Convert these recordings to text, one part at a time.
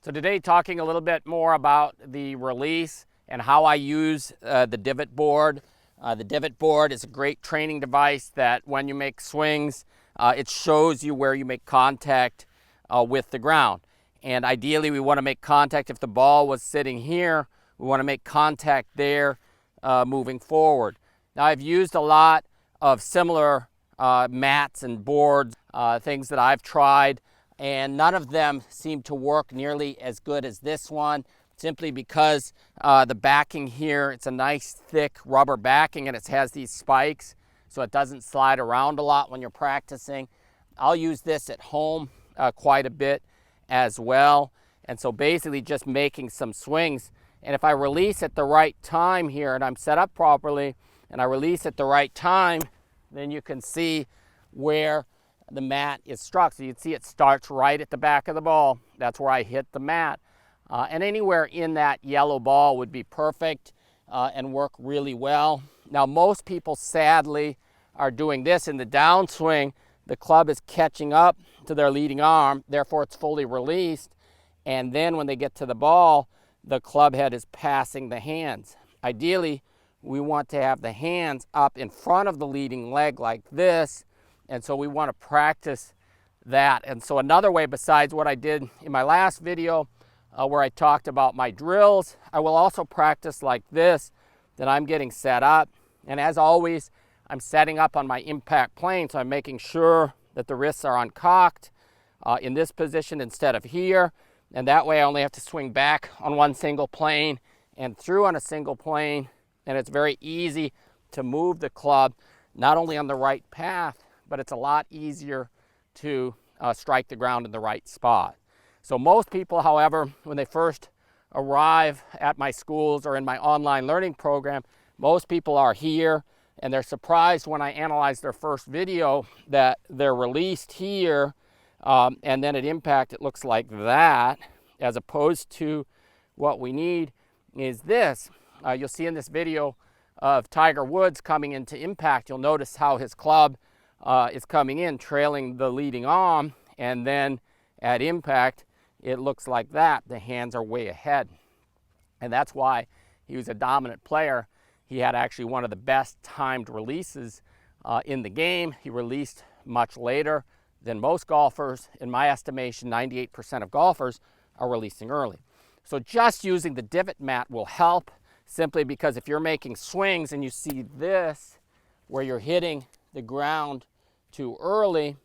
So today, talking a little bit more about the release and how I use the Divotboard. The Divotboard is a great training device that when you make swings, it shows you where you make contact with the ground. And ideally, we want to make contact. If the ball was sitting here, we want to make contact there moving forward. Now, I've used a lot of similar mats and boards, things that I've tried, and none of them seem to work nearly as good as this one, simply because the backing here, it's a nice thick rubber backing, and it has these spikes so it doesn't slide around a lot when you're practicing. I'll use this at home quite a bit as well, and so basically just making some swings. And if I release at the right time here and I'm set up properly and I release at the right time, then you can see where the mat is struck. So you can see it starts right at the back of the ball. That's where I hit the mat. And anywhere in that yellow ball would be perfect and work really well. Now, most people sadly are doing this in the downswing. The club is catching up to their leading arm, therefore it's fully released. And then when they get to the ball, the club head is passing the hands. Ideally, we want to have the hands up in front of the leading leg like this. And so we want to practice that. And so another way besides what I did in my last video where I talked about my drills, I will also practice like this, that I'm getting set up. And as always, I'm setting up on my impact plane, so I'm making sure that the wrists are uncocked in this position instead of here. And that way I only have to swing back on one single plane and through on a single plane. And it's very easy to move the club, not only on the right path, but it's a lot easier to strike the ground in the right spot. So most people, however, when they first arrive at my schools or in my online learning program, most people are here and they're surprised when I analyze their first video that they're released here and then at impact it looks like that, as opposed to what we need is this. You'll see in this video of Tiger Woods coming into impact, you'll notice how his club is coming in, trailing the leading arm, and then at impact, it looks like that. The hands are way ahead. And that's why he was a dominant player. He had actually one of the best timed releases in the game. He released much later than most golfers. In my estimation, 98% of golfers are releasing early. So just using the divot mat will help, simply because if you're making swings and you see this, where you're hitting the ground too early,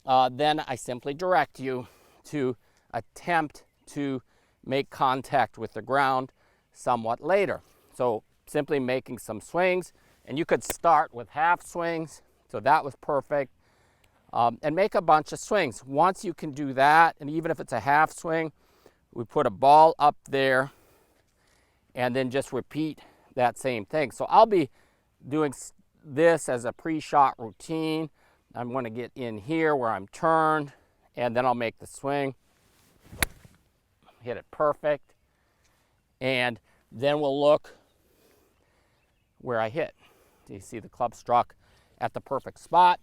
then I simply direct you to attempt to make contact with the ground somewhat later. So simply making some swings, and you could start with half swings, so that was perfect, and make a bunch of swings. Once you can do that, and even if it's a half swing, we put a ball up there and then just repeat that same thing. So I'll be doing this as a pre-shot routine. I'm going to get in here where I'm turned, and then I'll make the swing, hit it perfect, and then we'll look where I hit. You see the club struck at the perfect spot.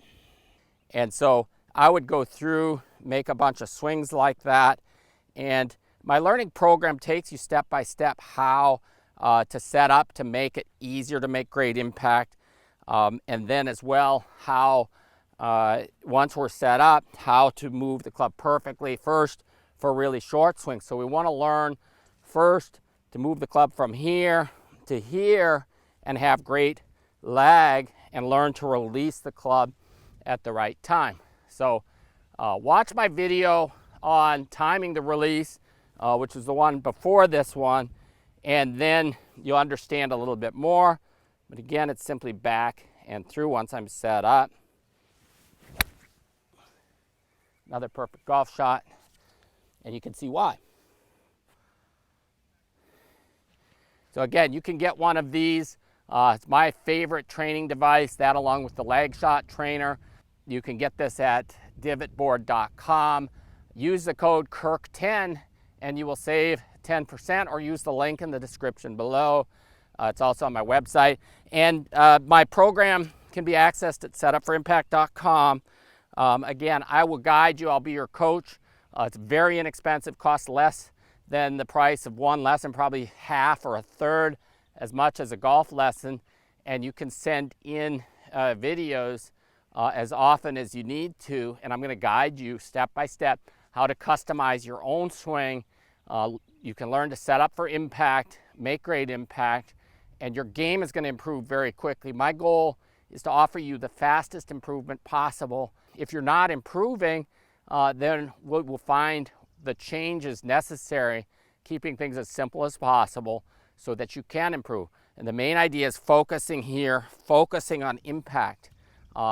And so I would go through, make a bunch of swings like that, and my learning program takes you step by step how to set up to make it easier to make great impact. And then as well, how, once we're set up, how to move the club perfectly first for really short swings. So we want to learn first to move the club from here to here and have great lag, and learn to release the club at the right time. So watch my video on timing the release, which is the one before this one, and then you'll understand a little bit more. But again, it's simply back and through once I'm set up. Another perfect golf shot, and you can see why. So again, you can get one of these. It's my favorite training device, that along with the lag shot trainer. You can get this at divotboard.com. Use the code KIRK10 and you will save 10%, or use the link in the description below. It's also on my website. And my program can be accessed at setupforimpact.com. Again, I will guide you. I'll be your coach. It's very inexpensive, costs less than the price of one lesson, probably half or a third as much as a golf lesson. And you can send in videos as often as you need to, and I'm going to guide you step by step how to customize your own swing. You can learn to set up for impact, make great impact, and your game is going to improve very quickly. My goal is to offer you the fastest improvement possible. If you're not improving, then we'll find the changes necessary, keeping things as simple as possible so that you can improve. And the main idea is focusing here, focusing on impact,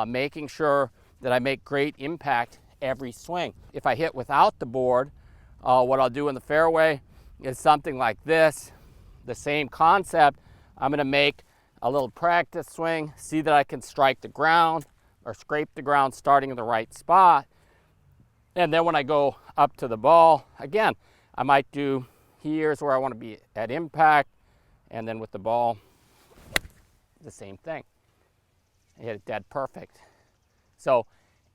making sure that I make great impact every swing. If I hit without the board, what I'll do in the fairway is something like this. The same concept. I'm going to make a little practice swing, see that I can strike the ground or scrape the ground starting in the right spot. And then when I go up to the ball, again, I might do, here's where I want to be at impact, and then with the ball, the same thing. I hit it dead perfect. So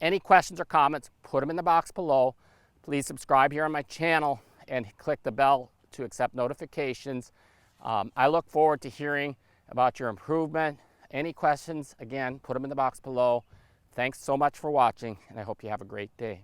any questions or comments, put them in the box below. Please subscribe here on my channel and click the bell to accept notifications. I look forward to hearing about your improvement. Any questions, again, put them in the box below. Thanks so much for watching, and I hope you have a great day.